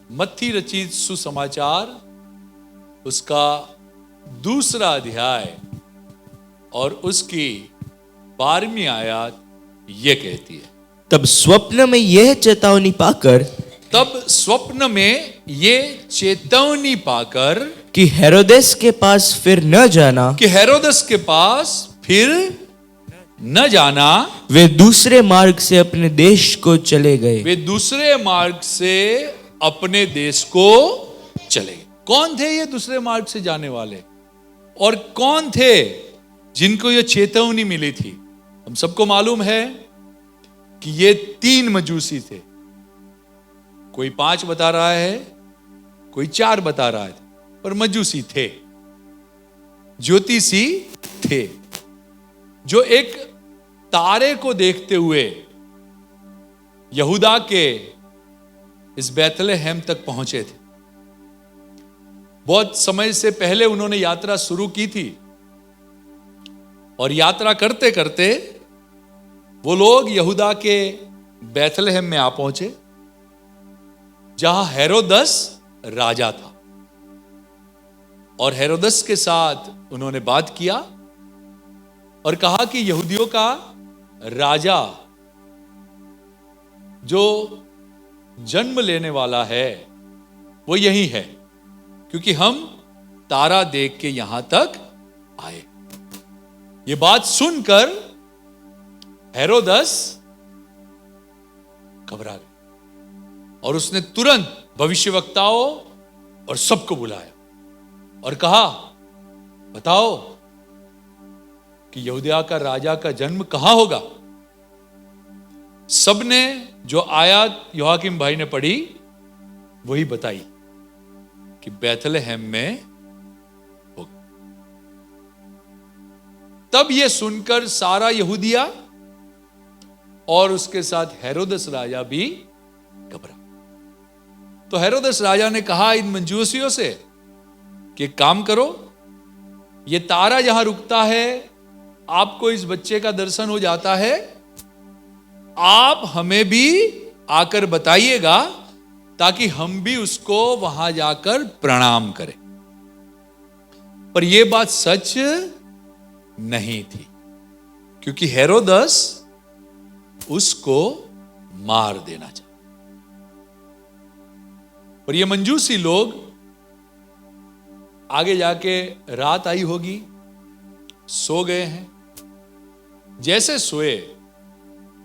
मत्ती रचित सुसमाचार उसका 2 अध्याय और उसकी 12वीं आयत ये कहती है, तब स्वप्न में यह चेतावनी पाकर कि हेरोदेस के पास फिर न जाना वे दूसरे मार्ग से अपने देश को चले गए। कौन थे ये दूसरे मार्ग से जाने वाले और कौन थे जिनको ये चेतावनी मिली थी? हम सबको मालूम है कि ये 3 मजूसी थे। कोई 5 बता रहा है, कोई 4 बता रहा है, पर मजूसी थे, ज्योतिषी थे, जो एक तारे को देखते हुए यहूदा के इस बैतलहम तक पहुंचे थे। बहुत समय से पहले उन्होंने यात्रा शुरू की थी और यात्रा करते करते वो लोग यहूदा के बैतलहम में आ पहुंचे, जहां हेरोदस राजा था। और हेरोदस के साथ उन्होंने बात किया और कहा कि यहूदियों का राजा जो जन्म लेने वाला है वो यही है, क्योंकि हम तारा देख के यहां तक आए। ये बात सुनकर हेरोदस घबरा गया और उसने तुरंत भविष्यवक्ताओं और सबको बुलाया और कहा, बताओ कि यहूदिया का राजा का जन्म कहां होगा? सबने जो आयत योआकीम भाई ने पढ़ी वही बताई कि बैतलहम में होगा। तब यह सुनकर सारा यहूदिया और उसके साथ हेरोदस राजा भी घबरा। तो हेरोदस राजा ने कहा इन मंजूसियों से कि एक काम करो, ये तारा जहां रुकता है, आपको इस बच्चे का दर्शन हो जाता है, आप हमें भी आकर बताइएगा ताकि हम भी उसको वहां जाकर प्रणाम करें। पर यह बात सच नहीं थी, क्योंकि हेरोदस उसको मार देना चाहता। पर ये मंजूसी लोग आगे जाके रात आई होगी, सो गए हैं। जैसे सोए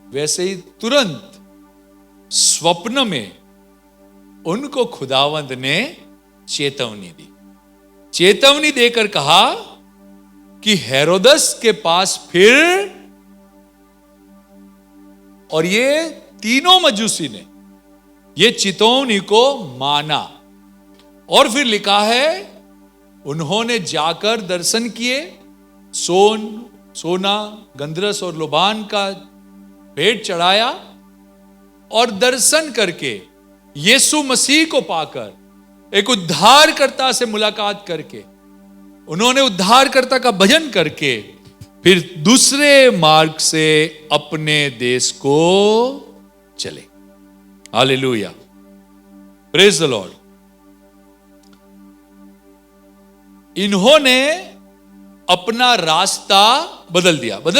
वैसे ही तुरंत स्वप्न में उनको खुदावंद ने चेतावनी दी। चेतावनी देकर कहा कि हेरोदस के पास फिर, और ये तीनों मजूसी ने ये चेतावनी को माना। और फिर लिखा है उन्होंने जाकर दर्शन किए, सोना, गंधरस और लोबान का भेंट चढ़ाया और दर्शन करके यीशु मसीह को पाकर एक उद्धारकर्ता से मुलाकात करके उन्होंने उद्धारकर्ता का भजन करके फिर दूसरे मार्ग से अपने देश को चले। Hallelujah, praise the Lord. इन्होंने अपना रास्ता बदल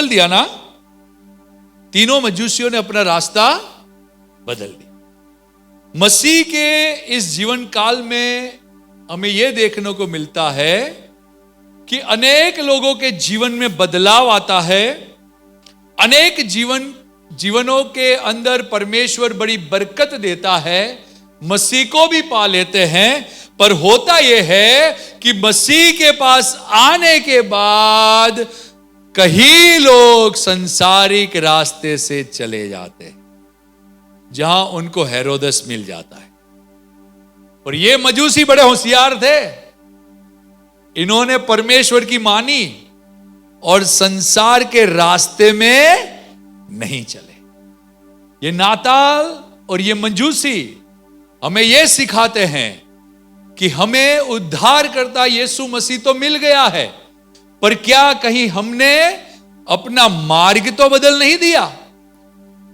दिया ना। तीनों मजूसियों ने अपना रास्ता बदल दिया। मसीह के इस जीवन काल में हमें यह देखने को मिलता है कि अनेक लोगों के जीवन में बदलाव आता है। अनेक जीवनों के अंदर परमेश्वर बड़ी बरकत देता है, मसीह को भी पा लेते हैं। पर होता यह है कि मसीह के पास आने के बाद कई लोग संसारिक रास्ते से चले जाते हैं, जहां उनको हेरोदस मिल जाता है। और ये मजूसी बड़े होशियार थे, इन्होंने परमेश्वर की मानी और संसार के रास्ते में नहीं चले। ये नाताल और ये मजूसी हमें यह सिखाते हैं कि हमें उद्धारकर्ता यीशु मसीह तो मिल गया है, पर क्या कहीं हमने अपना मार्ग तो बदल नहीं दिया?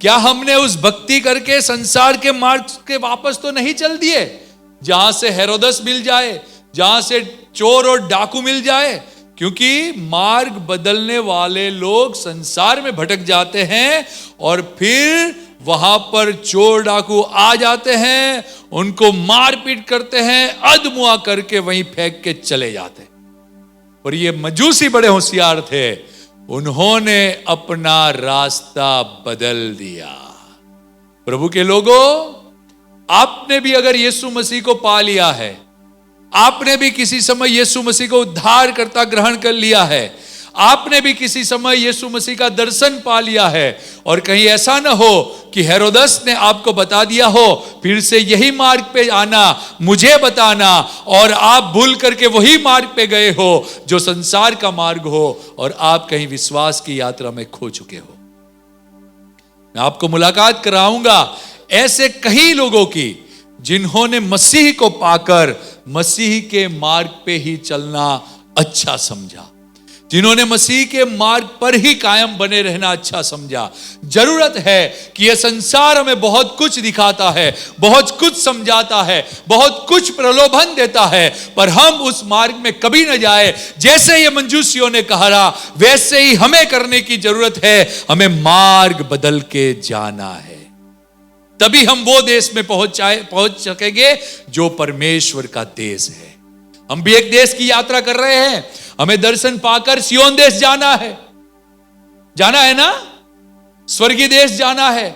क्या हमने उस भक्ति करके संसार के मार्ग के वापस तो नहीं चल दिए? जहां से हेरोदस मिल जाए, जहां से चोर और डाकू मिल जाए, क्योंकि मार्ग बदलने वाले लोग संसार में भटक जाते हैं और फिर वहां पर चोर डाकू आ जाते हैं, उनको मारपीट करते हैं, अधमुआ करके वहीं फेंक के चले जाते हैं। पर ये मजूसी बड़े होशियार थे, उन्होंने अपना रास्ता बदल दिया। प्रभु के लोगों, आपने भी अगर यीशु मसीह को पा लिया है, आपने भी किसी समय यीशु मसीह को उद्धार करता ग्रहण कर लिया है, आपने भी किसी समय यीशु मसीह का दर्शन पा लिया है, और कहीं ऐसा ना हो कि हेरोदस ने आपको बता दिया हो फिर से यही मार्ग पे आना, मुझे बताना, और आप भूल करके वही मार्ग पे गए हो जो संसार का मार्ग हो, और आप कहीं विश्वास की यात्रा में खो चुके हो। मैं आपको मुलाकात कराऊंगा ऐसे कई लोगों की जिन्होंने मसीह को पाकर मसीह के मार्ग पे ही चलना अच्छा समझा, जिन्होंने मसीह के मार्ग पर ही कायम बने रहना अच्छा समझा। जरूरत है कि यह संसार हमें बहुत कुछ दिखाता है, बहुत कुछ समझाता है, बहुत कुछ प्रलोभन देता है, पर हम उस मार्ग में कभी न जाए। जैसे ये मंजूसियों ने कहा वैसे ही हमें करने की जरूरत है। हमें मार्ग बदल के जाना है, तभी हम वो देश में पहुंच सकेंगे जो परमेश्वर का देश है। हम भी एक देश की यात्रा कर रहे हैं, हमें दर्शन पाकर सियोन देश जाना है ना, स्वर्गीय देश जाना है।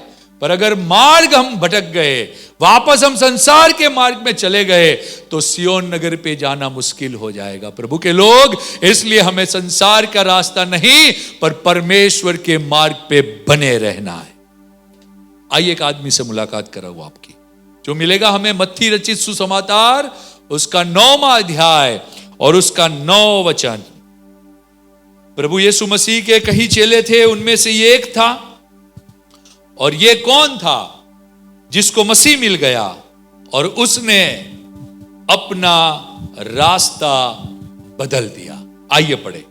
पर अगर मार्ग हम भटक गए, वापस हम संसार के मार्ग में चले गए, तो सियोन नगर पे जाना मुश्किल हो जाएगा। प्रभु के लोग, इसलिए हमें संसार का रास्ता नहीं पर परमेश्वर के मार्ग पे बने रहना है। आइए एक आदमी से मुलाकात कराऊं आपकी, जो मिलेगा हमें मत्ती रचित सुसमाचार उसका 9वां अध्याय और उसका 9 वचन। प्रभु यीशु मसीह के कई चेले थे, उनमें से ये एक था, और ये कौन था जिसको मसीह मिल गया और उसने अपना रास्ता बदल दिया। आइए पढ़े।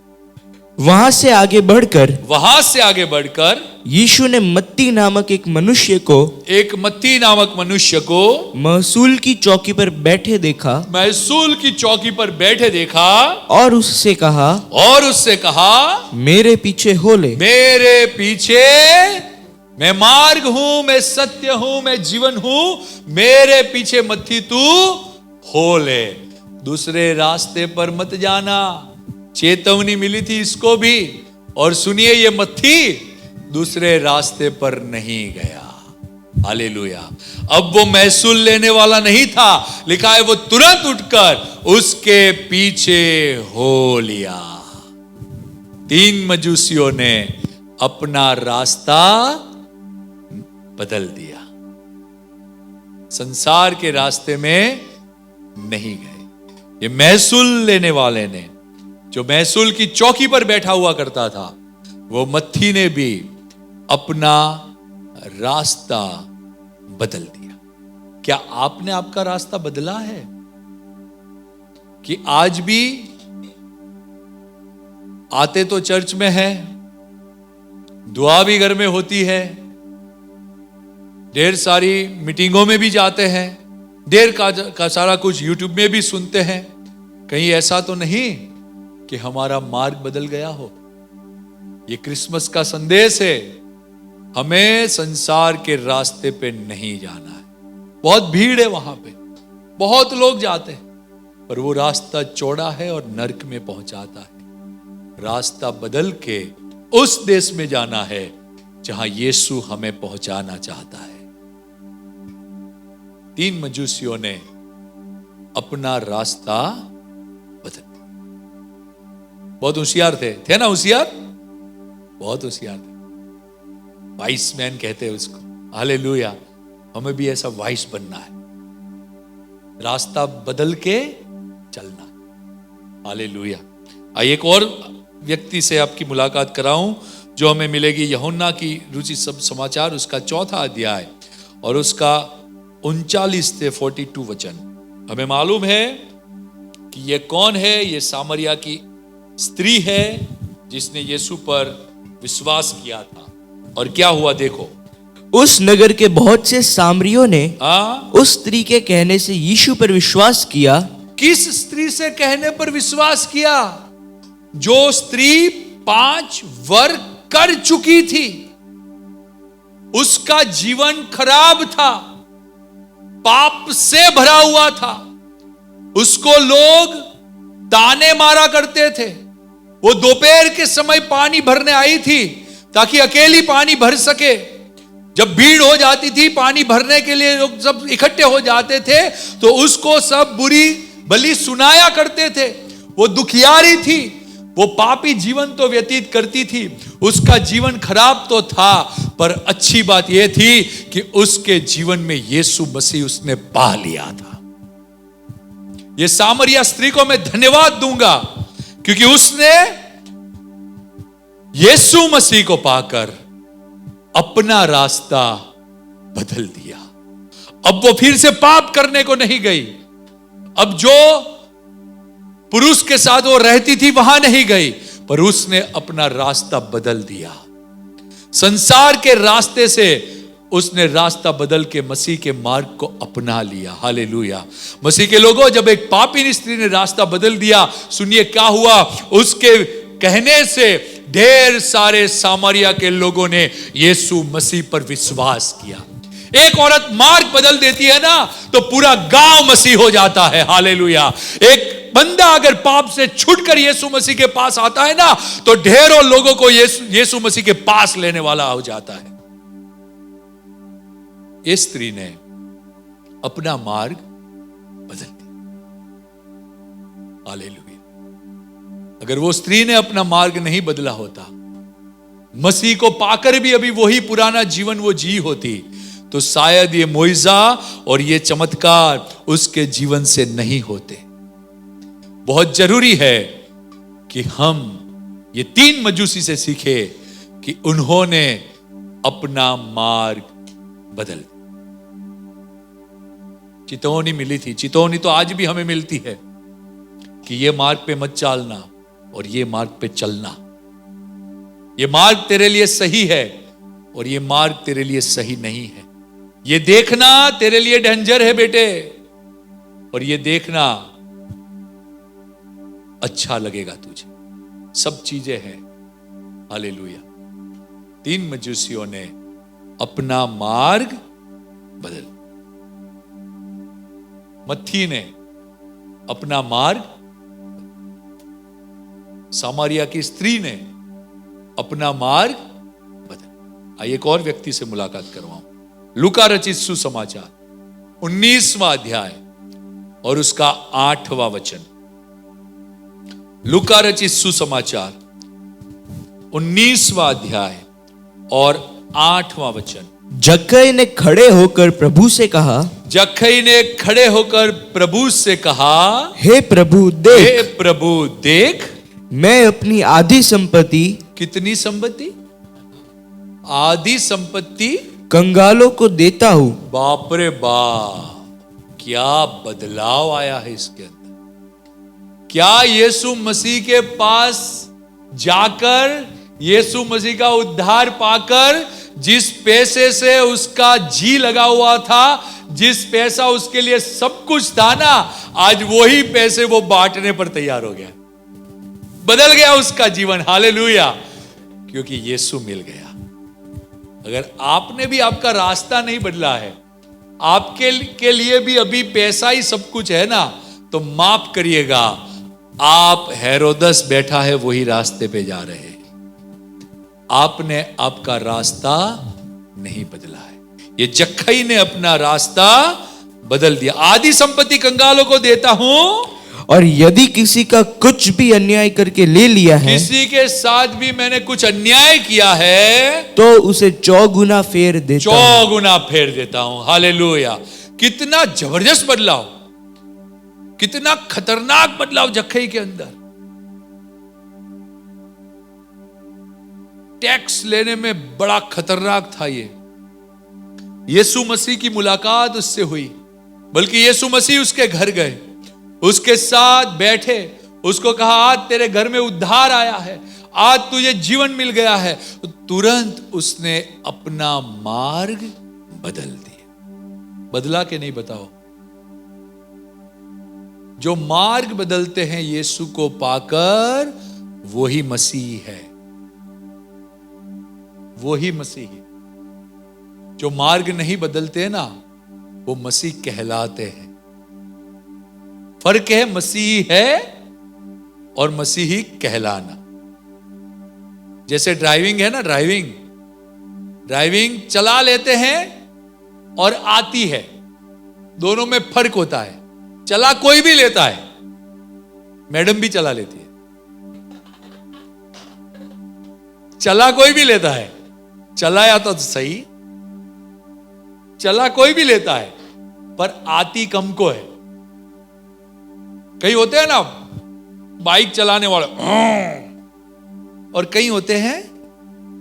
वहां से आगे बढ़कर यीशु ने मत्ती नामक एक मनुष्य को महसूल की चौकी पर बैठे देखा और उससे कहा मेरे पीछे हो ले। मैं मार्ग हूं, मैं सत्य हूं, मैं जीवन हूं, मेरे पीछे मत्ती तू हो ले। दूसरे रास्ते पर मत जाना। चेतावनी मिली थी इसको भी, और सुनिए ये मत्ती दूसरे रास्ते पर नहीं गया। हालेलुया। अब वो महसूल लेने वाला नहीं था, लिखा है वो तुरंत उठकर उसके पीछे हो लिया। 3 मजूसियों ने अपना रास्ता बदल दिया, संसार के रास्ते में नहीं गए। ये महसूल लेने वाले ने, जो महसूल की चौकी पर बैठा हुआ करता था, वो मत्ती ने भी अपना रास्ता बदल दिया। क्या आपने आपका रास्ता बदला है? कि आज भी आते तो चर्च में है, दुआ भी घर में होती है, ढेर सारी मीटिंगों में भी जाते हैं, ढेर का सारा कुछ यूट्यूब में भी सुनते हैं, कहीं ऐसा तो नहीं कि हमारा मार्ग बदल गया हो? ये क्रिसमस का संदेश है, हमें संसार के रास्ते पे नहीं जाना है। बहुत भीड़ है वहां पे, बहुत लोग जाते हैं, पर वो रास्ता चौड़ा है और नरक में पहुंचाता है। रास्ता बदल के उस देश में जाना है जहां यीशु हमें पहुंचाना चाहता है। 3 मजूसियों ने अपना रास्ता बदल, बहुत होशियार थे ना, होशियार, बहुत होशियार थे, वाइस मैन कहते हैं उसको। हालेलुया। हमें भी ऐसा वाइस बनना है, रास्ता बदल के चलना। हालेलुया। आइए एक और व्यक्ति से आपकी मुलाकात कराऊं जो हमें मिलेगी यूहन्ना की रुचि सब समाचार उसका 4था अध्याय और उसका 39 से 42 वचन। हमें मालूम है कि ये कौन है, ये सामरिया की स्त्री है जिसने यीशु पर विश्वास किया था। और क्या हुआ देखो, उस नगर के बहुत से सामरियों ने हाँ, उस स्त्री के कहने से यीशु पर विश्वास किया। किस स्त्री से कहने पर विश्वास किया? जो स्त्री 5 वर कर चुकी थी, उसका जीवन खराब था, पाप से भरा हुआ था, उसको लोग ताने मारा करते थे। वो दोपहर के समय पानी भरने आई थी ताकि अकेली पानी भर सके। जब भीड़ हो जाती थी पानी भरने के लिए, लोग सब इकट्ठे हो जाते थे, तो उसको सब बुरी भली सुनाया करते थे। वो दुखियारी थी, वो पापी जीवन तो व्यतीत करती थी, उसका जीवन खराब तो था, पर अच्छी बात यह थी कि उसके जीवन में यीशु मसीह उसने पा लिया था। ये सामरिया स्त्री को मैं धन्यवाद दूंगा क्योंकि उसने यीशु मसीह को पाकर अपना रास्ता बदल दिया। अब वो फिर से पाप करने को नहीं गई। अब जो पुरुष के साथ वो रहती थी वहां नहीं गई, पर उसने अपना रास्ता बदल दिया। संसार के रास्ते से उसने रास्ता बदल के मसीह के मार्ग को अपना लिया। हालेलुया। मसीह के लोगों, जब एक पापी स्त्री ने रास्ता बदल दिया, सुनिए क्या हुआ। उसके कहने से ढेर सारे सामरिया के लोगों ने यीशु मसीह पर विश्वास किया। एक औरत मार्ग बदल देती है ना, तो पूरा गांव मसीह हो जाता है। हालेलुया। एक बंदा अगर पाप से छूटकर यीशु मसीह के पास आता है ना, तो ढेरों लोगों को यीशु मसीह के पास लेने वाला हो जाता है। इस स्त्री ने अपना मार्ग बदल दिया। हालेलुया। अगर वो स्त्री ने अपना मार्ग नहीं बदला होता, मसीह को पाकर भी अभी वही पुराना जीवन वो जी होती, तो शायद ये मोइजा और ये चमत्कार उसके जीवन से नहीं होते। बहुत जरूरी है कि हम ये 3 मजूसी से सीखे कि उन्होंने अपना मार्ग बदल दिया। चितौनी मिली थी, चितौनी तो आज भी हमें मिलती है कि ये मार्ग पे मत चलना और ये मार्ग पे चलना। ये मार्ग तेरे लिए सही है और ये मार्ग तेरे लिए सही नहीं है। ये देखना तेरे लिए डेंजर है बेटे, और ये देखना अच्छा लगेगा तुझे। सब चीजें हैं। हालेलुया। 3 मजूसियों ने अपना मार्ग बदल, मत्थी ने अपना मार्ग, सामरिया की स्त्री ने अपना मार्ग बदल। आइए एक और व्यक्ति से मुलाकात करवाऊं। लूका रचित सुसमाचार 19वां अध्याय और उसका 8वां वचन। लूका रचित सुसमाचार 19वां अध्याय और 8वां वचन। जक्कई ने खड़े होकर प्रभु से कहा, जक्कई ने खड़े होकर प्रभु से कहा, हे प्रभु देख, हे प्रभु देख, मैं अपनी आधी संपत्ति, कितनी संपत्ति? आधी संपत्ति कंगालों को देता हूं। बाप रे बाप, क्या बदलाव आया है इसके अंदर। क्या यीशु मसीह के पास जाकर, यीशु मसीह का उद्धार पाकर, जिस पैसे से उसका जी लगा हुआ था, जिस पैसा उसके लिए सब कुछ था ना, आज वही पैसे वो बांटने पर तैयार हो गया। बदल गया उसका जीवन। हालेलुया। क्योंकि यीशु मिल गया। अगर आपने भी आपका रास्ता नहीं बदला है, आपके लिए भी अभी पैसा ही सब कुछ है ना, तो माफ करिएगा, आप हेरोदस बैठा है वही रास्ते पे जा रहे हैं। आपने आपका रास्ता नहीं बदला है। ये जक्कई ने अपना रास्ता बदल दिया। आधी संपत्ति कंगालों को देता हूं, और यदि किसी का कुछ भी अन्याय करके ले लिया है, किसी के साथ भी मैंने कुछ अन्याय किया है, तो उसे 4 गुना फेर देता हूं। 4 गुना फेर देता हूं। हालेलुया। कितना जबरदस्त बदलाव, कितना खतरनाक बदलाव जक्कई के अंदर। टैक्स लेने में बड़ा खतरनाक था ये। यीशु मसीह की मुलाकात उससे हुई, बल्कि यीशु मसीह उसके घर गए, उसके साथ बैठे, उसको कहा आज तेरे घर में उद्धार आया है, आज तुझे जीवन मिल गया है। तो तुरंत उसने अपना मार्ग बदल दिया। बदला कि नहीं बताओ? जो मार्ग बदलते हैं यीशु को पाकर, वही मसीह है, वही मसीह है। जो मार्ग नहीं बदलते ना, वो मसीह कहलाते हैं। फर्क है मसीह है और मसीही कहलाना। जैसे ड्राइविंग है ना, ड्राइविंग चला लेते हैं और आती है, दोनों में फर्क होता है। चला कोई भी लेता है, मैडम भी चला लेती है, चला कोई भी लेता है, चलाया तो सही, चला कोई भी लेता है, पर आती कम को है। कई होते हैं ना बाइक चलाने वाले, और कई होते हैं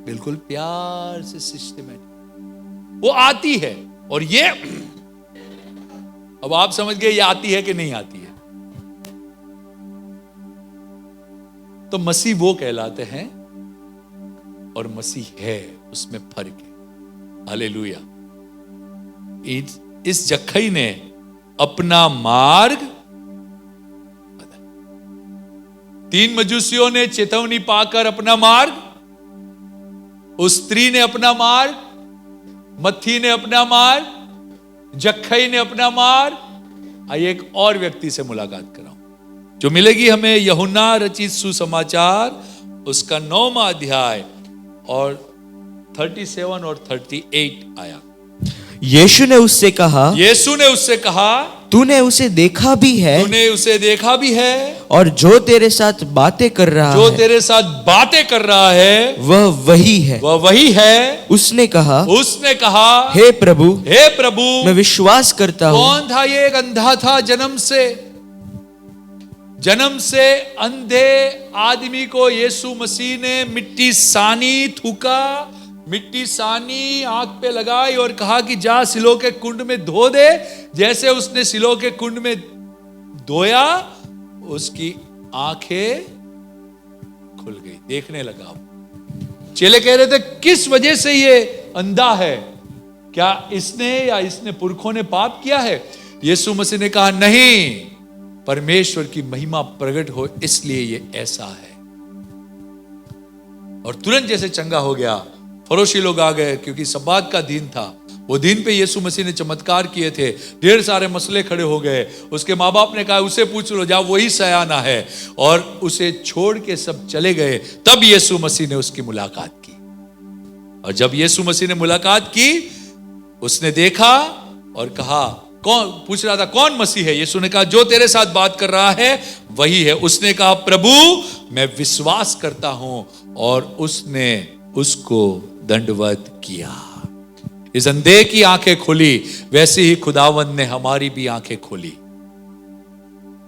बिल्कुल प्यार से सिस्टमैटिक, वो आती है। और ये अब आप समझ गए ये आती है कि नहीं आती है। तो मसीह वो कहलाते हैं और मसीह है, उसमें फर्क है। हालेलुया। इस जक्खई ने अपना मार्ग बदला। 3 मजूसियों ने चेतावनी पाकर अपना मार्ग, उस स्त्री ने अपना मार्ग, मत्थी ने अपना मार्ग, जक्खई ने अपना मार्ग। आइए एक और व्यक्ति से मुलाकात कराऊं जो मिलेगी हमें यूहन्ना रचित सुसमाचार उसका 9वां अध्याय और 37 और 38 आया। यीशु ने उससे कहा, तूने उसे देखा भी है, और जो तेरे साथ बातें कर रहा है, वह वही है। उसने कहा, हे प्रभु, मैं विश्वास करता हूं। कौन था ये? एक अंधा था जन्म से अंधे आदमी को यीशु मसीह ने मिट्टी सानी थूका, मिट्टी सानी आंख पे लगाई और कहा कि जा सिलो के कुंड में धो दे। जैसे उसने सिलो के कुंड में धोया, उसकी आंखें खुल गई, देखने लगा। चेले कह रहे थे किस वजह से ये अंधा है? क्या इसने या इसने पुरखों ने पाप किया है? यीशु मसीह ने कहा नहीं, परमेश्वर की महिमा प्रकट हो इसलिए ये ऐसा है। और तुरंत जैसे चंगा हो गया। फरोशी लोग आ गए क्योंकि सब्बात का दिन था। वो दिन पे यीशु मसीह ने चमत्कार किए थे, ढेर सारे मसले खड़े हो गए। उसके माँ बाप ने कहा उसे पूछ लो, जाओ वही सयाना है, और उसे छोड़ के सब चले गए। तब यीशु मसीह ने उसकी मुलाकात की, और जब यीशु मसीह ने मुलाकात की, उसने देखा और कहा, कौन पूछ रहा था कौन मसीह है? यीशु ने कहा जो तेरे साथ बात कर रहा है वही है। उसने कहा प्रभु मैं विश्वास करता हूं, और उसने उसको दंडवत किया। इस अंधे की आंखें खुली, वैसे ही खुदावंद ने हमारी भी आंखें खोली।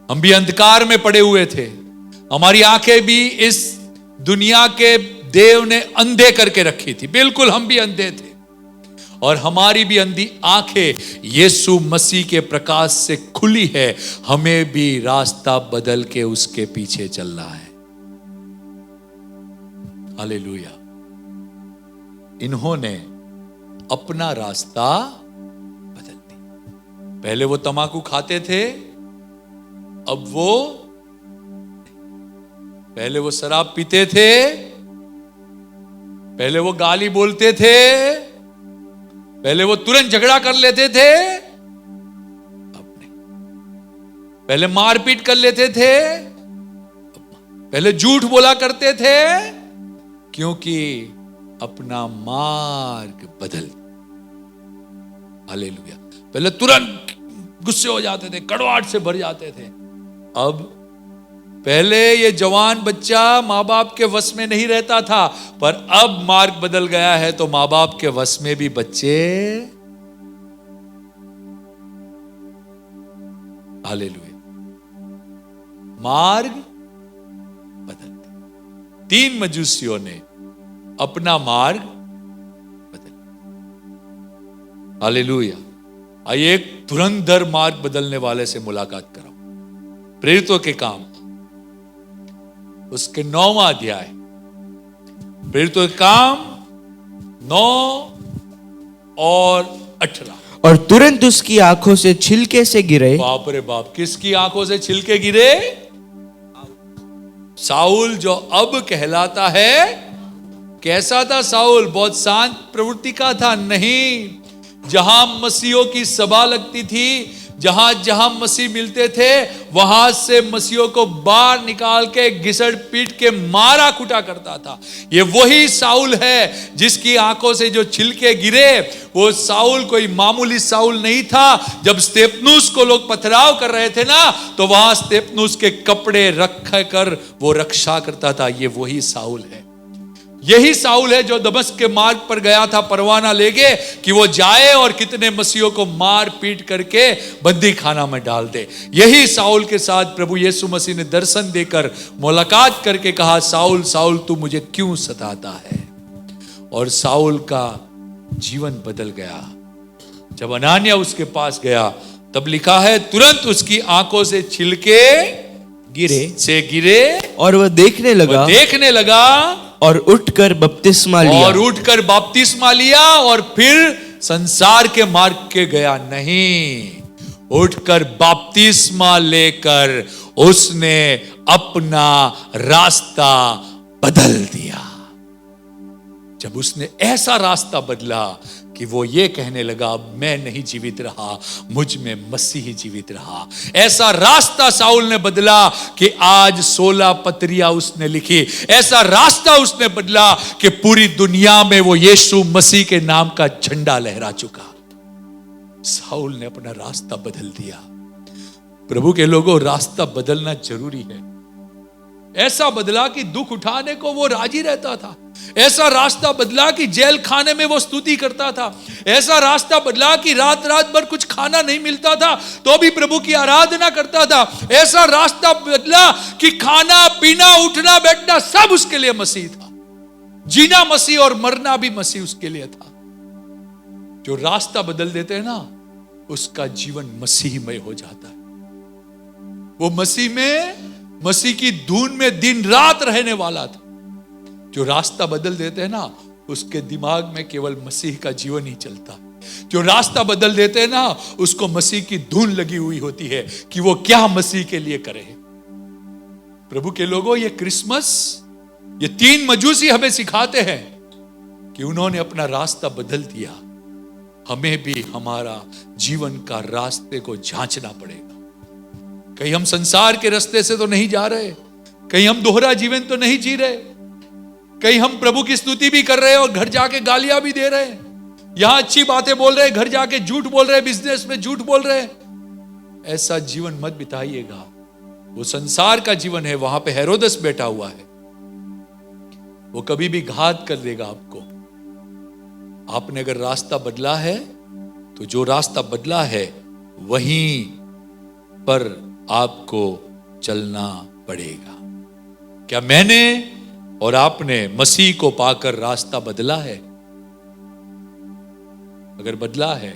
हम भी अंधकार में पड़े हुए थे, हमारी आंखें भी इस दुनिया के देव ने अंधे करके रखी थी। बिल्कुल हम भी अंधे थे, और हमारी भी अंधी आंखें यीशु मसीह के प्रकाश से खुली है। हमें भी रास्ता बदल के उसके पीछे चलना है। हालेलुया। इन्होंने अपना रास्ता बदल दिया। पहले वो तंबाकू खाते थे, अब वो पहले वो शराब पीते थे, पहले वो गाली बोलते थे, पहले वो तुरंत झगड़ा कर लेते थे, अब नहीं। पहले मारपीट कर लेते थे, पहले झूठ बोला करते थे, क्योंकि अपना मार्ग बदल। हालेलुया। पहले तुरंत गुस्से हो जाते थे, कड़वाहट से भर जाते थे। अब पहले ये जवान बच्चा माँ बाप के वश में नहीं रहता था, पर अब मार्ग बदल गया है तो माँ बाप के वश में भी बच्चे। हालेलुया। मार्ग बदल गया। 3 मजूसियों ने अपना मार्ग बदल। हालेलुया। आइए एक धुरंधर मार्ग बदलने वाले से मुलाकात कराओ। प्रेरितों के काम उसके 9वां अध्याय फिर तो काम 9 और 18। और तुरंत उसकी आंखों से छिलके से गिरे। बाप रे बाप, किसकी आंखों से छिलके गिरे? साउल जो अब कहलाता है। कैसा था साउल? बहुत शांत प्रवृत्ति का था? नहीं। जहां मसीहों की सभा लगती थी, जहां जहां मसीह मिलते थे, वहां से मसीहों को बाहर निकाल के घिसड़ पीट के मारा कुटा करता था। ये वही साउल है जिसकी आंखों से जो छिलके गिरे। वो साउल कोई मामूली साउल नहीं था। जब स्तेफनुस को लोग पथराव कर रहे थे ना, तो वहां स्तेफनुस के कपड़े रख कर वो रक्षा करता था। ये वही साउल है। यही साउल है जो दमिश्क के मार्ग पर गया था परवाना लेके कि वो जाए और कितने मसीहों को मार पीट करके बंदी खाना में डाल दे। यही साउल के साथ प्रभु यीशु मसीह ने दर्शन देकर मुलाकात करके कहा, साउल साउल तू मुझे क्यों सताता है? और साउल का जीवन बदल गया। जब अनानिया उसके पास गया, तब लिखा है तुरंत उसकी आंखों से छिलके गिरे और वह देखने लगा और उठकर बपतिस्मा लिया। और फिर संसार के मार्ग के गया नहीं, उठकर बपतिस्मा लेकर उसने अपना रास्ता बदल दिया। जब उसने ऐसा रास्ता बदला कि वो ये कहने लगा, अब मैं नहीं जीवित रहा, मुझ में मसीह ही जीवित रहा। ऐसा रास्ता साउल ने बदला कि आज 16 पत्रियां उसने लिखी। ऐसा रास्ता उसने बदला कि पूरी दुनिया में वो यीशु मसीह के नाम का झंडा लहरा चुका। साउल ने अपना रास्ता बदल दिया। प्रभु के लोगों, रास्ता बदलना जरूरी है। ऐसा बदला कि दुख उठाने को वो राजी रहता था। ऐसा रास्ता बदला कि जेल खाने में वो स्तुति करता था। ऐसा रास्ता बदला कि रात रात भर कुछ खाना नहीं मिलता था तो भी प्रभु की आराधना करता था। ऐसा रास्ता बदला कि खाना पीना उठना बैठना सब उसके लिए मसीह था। जीना मसीह और मरना भी मसीह उसके लिए था। जो रास्ता बदल देते हैं ना, उसका जीवन मसीहमय हो जाता है। वो मसीह की धुन में दिन रात रहने वाला था। जो रास्ता बदल देते हैं ना, उसके दिमाग में केवल मसीह का जीवन ही चलता है। जो रास्ता बदल देते हैं ना, उसको मसीह की धुन लगी हुई होती है कि वो क्या मसीह के लिए करे। प्रभु के लोगों, ये क्रिसमस, ये 3 मजूसी हमें सिखाते हैं कि उन्होंने अपना रास्ता बदल दिया। हमें भी हमारा जीवन का रास्ते को जांचना पड़ेगा। कहीं हम संसार के रास्ते से तो नहीं जा रहे, कहीं हम दोहरा जीवन तो नहीं जी रहे, कहीं हम प्रभु की स्तुति भी कर रहे हैं और घर जाके गालियां भी दे रहे हैं। यहां अच्छी बातें बोल रहे हैं, घर जाके झूठ बोल रहे हैं, बिजनेस में झूठ बोल रहे हैं। ऐसा जीवन मत बिताइएगा। वो संसार का जीवन है, वहां पे हेरोदस बैठा हुआ है। वो कभी भी घात कर देगा आपको। आपने अगर रास्ता बदला है, तो जो रास्ता बदला है वहीं पर आपको चलना पड़ेगा। क्या मैंने और आपने मसीह को पाकर रास्ता बदला है? अगर बदला है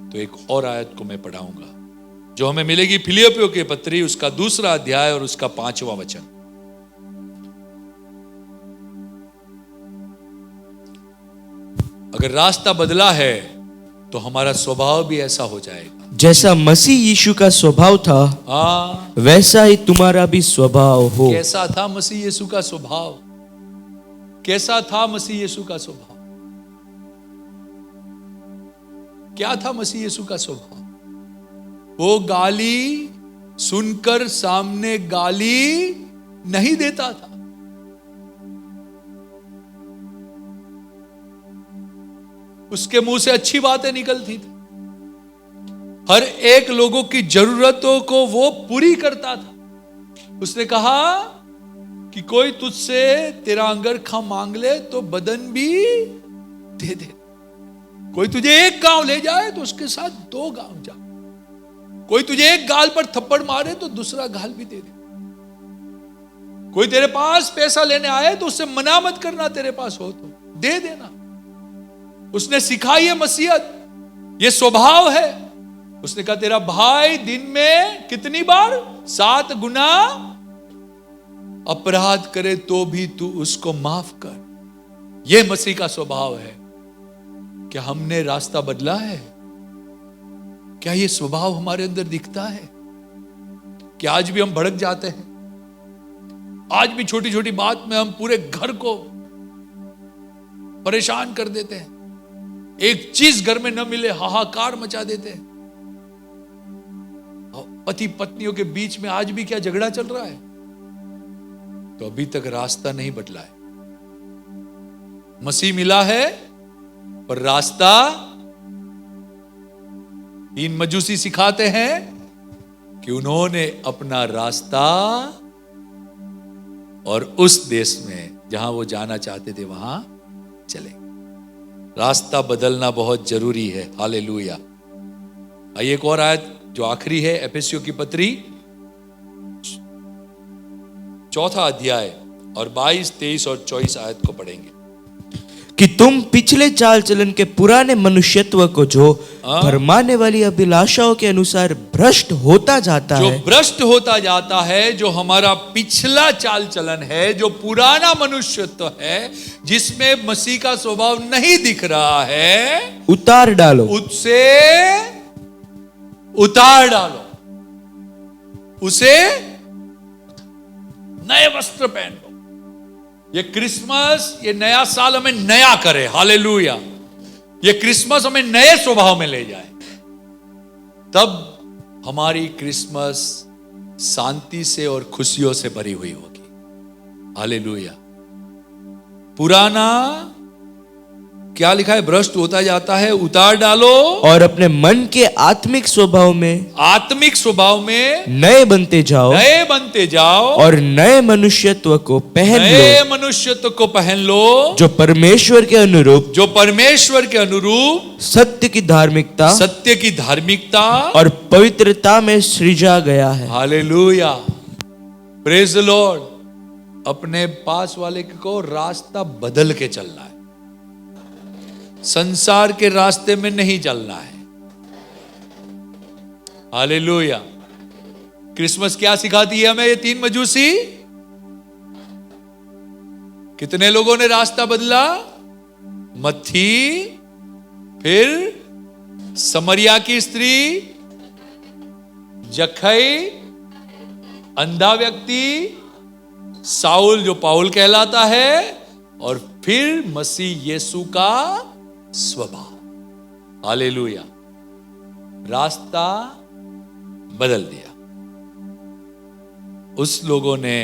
तो एक और आयत को मैं पढ़ाऊंगा जो हमें मिलेगी फिलिप्पियों के पत्री, उसका 2 अध्याय और उसका 5वां वचन। अगर रास्ता बदला है तो हमारा स्वभाव भी ऐसा हो जाएगा। जैसा मसीह यीशु का स्वभाव था, वैसा ही तुम्हारा भी स्वभाव हो। कैसा था मसीह यीशु का स्वभाव? कैसा था मसीह यीशु का स्वभाव? क्या था मसीह यीशु का स्वभाव? वो गाली सुनकर सामने गाली नहीं देता था। उसके मुंह से अच्छी बातें निकलती थी। हर एक लोगों की जरूरतों को वो पूरी करता था। उसने कहा कि कोई तुझसे तेरा अंगरखा मांग ले तो बदन भी दे दे। कोई तुझे एक गांव ले जाए तो उसके साथ 2 गांव जा। कोई तुझे एक गाल पर थप्पड़ मारे तो दूसरा गाल भी दे दे। कोई तेरे पास पैसा लेने आए तो उससे मना मत करना, तेरे पास हो तो दे देना। उसने सिखाई है मसीहत, ये स्वभाव है। उसने कहा तेरा भाई दिन में कितनी बार? 7 गुना अपराध करे तो भी तू उसको माफ कर। यह मसीह का स्वभाव है। क्या हमने रास्ता बदला है? क्या यह स्वभाव हमारे अंदर दिखता है? क्या आज भी हम भड़क जाते हैं? आज भी छोटी छोटी बात में हम पूरे घर को परेशान कर देते हैं। एक चीज घर में न मिले हाहाकार मचा देते हैं। पति पत्नियों के बीच में आज भी क्या झगड़ा चल रहा है? तो अभी तक रास्ता नहीं बदला है। मसीह मिला है पर रास्ता, 3 मजूसी सिखाते हैं कि उन्होंने अपना रास्ता और उस देश में जहां वो जाना चाहते थे वहां चले। रास्ता बदलना बहुत जरूरी है। हालेलुया। आइए एक और आयत जो आखिरी है, एफेसियों की पत्री 4 अध्याय और 22, 23 और 24 आयत को पढ़ेंगे। कि तुम पिछले चाल चलन के पुराने मनुष्यत्व को जो भरमाने वाली अभिलाषाओं के अनुसार भ्रष्ट होता जाता जो है, भ्रष्ट होता जाता है, जो हमारा पिछला चाल चलन है, जो पुराना मनुष्यत्व है, जिसमें मसीह का स्वभाव नहीं दिख रहा है, उतार डालो। उससे उतार डालो। उसे नए वस्त्र पहन लो। ये क्रिसमस, ये नया साल हमें नया करे। हालेलुया। ये क्रिसमस हमें नए स्वभाव में ले जाए। तब हमारी क्रिसमस शांति से और खुशियों से भरी हुई होगी। हालेलुया। पुराना क्या लिखा है? भ्रष्ट होता जाता है, उतार डालो और अपने मन के आत्मिक स्वभाव में नए बनते जाओ और नए मनुष्यत्व को पहन लो, जो परमेश्वर के अनुरूप सत्य की धार्मिकता और पवित्रता में सृजा गया है। हालेलुया। Praise the Lord. अपने पास वाले को रास्ता बदल के चलना है। संसार के रास्ते में नहीं चलना है। हालेलुया। क्रिसमस क्या सिखाती है हमें? ये 3 मजूसी, कितने लोगों ने रास्ता बदला? मत्थी, फिर समरिया की स्त्री, जक्कई, अंधा व्यक्ति, साउल जो पाउल कहलाता है, और फिर मसीह यीशु का स्वभाव। हालेलुया। रास्ता बदल दिया। उस लोगों ने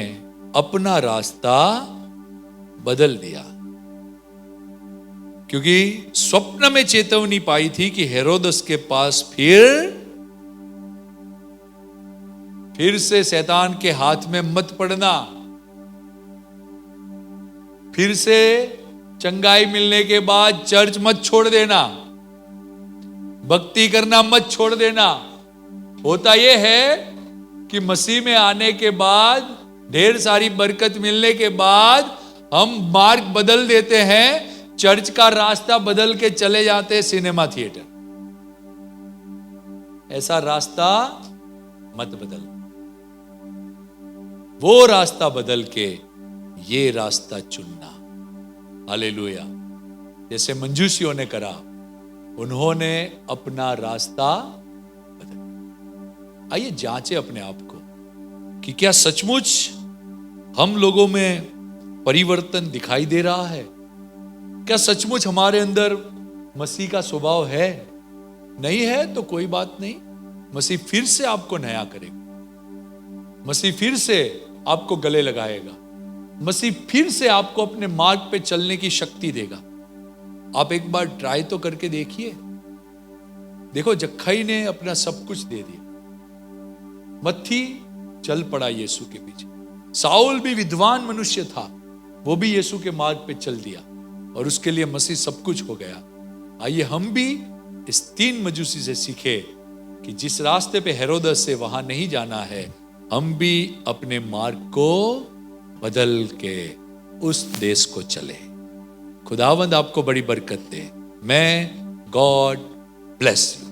अपना रास्ता बदल दिया, क्योंकि स्वप्न में चेतावनी पाई थी कि हेरोदस के पास फिर से शैतान के हाथ में मत पड़ना। फिर से चंगाई मिलने के बाद चर्च मत छोड़ देना, भक्ति करना मत छोड़ देना। होता यह है कि मसीह में आने के बाद, ढेर सारी बरकत मिलने के बाद हम मार्ग बदल देते हैं, चर्च का रास्ता बदल के चले जाते हैं सिनेमा थिएटर। ऐसा रास्ता मत बदल। वो रास्ता बदल के ये रास्ता चुनना। हालेलुया। जैसे मंजूसियों ने करा, उन्होंने अपना रास्ता बदल। आइए जांचें अपने आप को कि क्या सचमुच हम लोगों में परिवर्तन दिखाई दे रहा है? क्या सचमुच हमारे अंदर मसीह का स्वभाव है? नहीं है तो कोई बात नहीं, मसीह फिर से आपको नया करेगा। मसीह फिर से आपको गले लगाएगा। मसीह फिर से आपको अपने मार्ग पे चलने की शक्ति देगा। आप एक बार ट्राई तो करके देखिए। देखो, जक्कई ने अपना सब कुछ दे दिया, मत्थी चल पड़ा यीशु के पीछे। साउल भी विद्वान मनुष्य था, वो भी यीशु के मार्ग पे चल दिया और उसके लिए मसीह सब कुछ हो गया। आइए हम भी इस 3 मजूसी से सीखे कि जिस रास्ते पे हेरोदस से वहां नहीं जाना है, हम भी अपने मार्ग को बदल के उस देश को चले। खुदावंद आपको बड़ी बरकत दे। मैं गॉड ब्लेस यू।